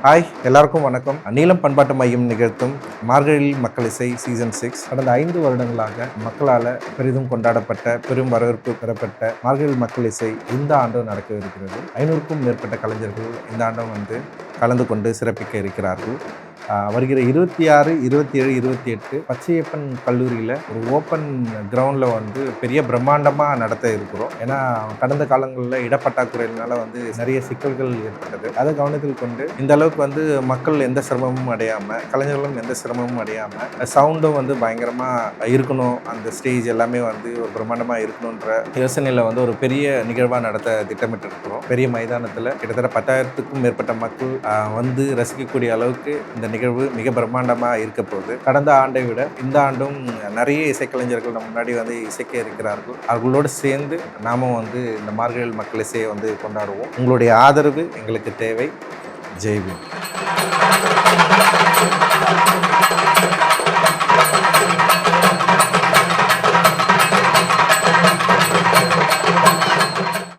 Hi, எல்லாருக்கும் வணக்கம். நீலம் பண்பாட்டு மையம் நிகழ்த்தும் மார்கழி மக்கள் இசை சீசன் 6 கடந்த 5 வருடங்களாக மக்களால் பெரிதும் கொண்டாடப்பட்ட பெரும் வரவேற்பு பெறப்பட்ட மார்கழி மக்கள் இசை இந்த ஆண்டும் நடக்கவிருக்கிறது. 500க்கும் மேற்பட்ட கலைஞர்கள் இந்த ஆண்டும் கலந்து கொண்டு சிறப்பிக்க இருக்கிறார்கள். வருகிற 26, 27, 28 பச்சையப்பன் கல்லூரியில் ஒரு ஓப்பன் கிரவுண்டில் பெரிய பிரம்மாண்டமாக நடத்த இருக்கிறோம். ஏன்னா கடந்த காலங்களில் இடப்பட்டாக்குறையினால நிறைய சிக்கல்கள் ஏற்பட்டது. அதை கவனத்தில் கொண்டு இந்த அளவுக்கு மக்கள் எந்த சிரமமும் அடையாமல், கலைஞர்களும் எந்த சிரமமும் அடையாமல், சவுண்டும் பயங்கரமாக இருக்கணும், அந்த ஸ்டேஜ் எல்லாமே ஒரு பிரம்மாண்டமாக இருக்கணுன்ற யோசனையில் ஒரு பெரிய நிகழ்வாக நடத்த திட்டமிட்டு இருக்கிறோம். பெரிய மைதானத்தில் கிட்டத்தட்ட 10,000க்கும் மேற்பட்ட மக்கள் ரசிக்கக்கூடிய அளவுக்கு இந்த நிகழ்வு மிக பிரம்மாண்டமாக இருக்க போகுது. கடந்த ஆண்டை விட இந்த ஆண்டும் நிறைய இசைக்கலைஞர்கள் நம்ம முன்னாடி இசைக்க இருக்கிறார்கள். அவர்களோடு சேர்ந்து நாமும் இந்த மார்கழி மக்கள் இசையை கொண்டாடுவோம். உங்களுடைய ஆதரவு எங்களுக்கு தேவை. ஜெய் பீம்.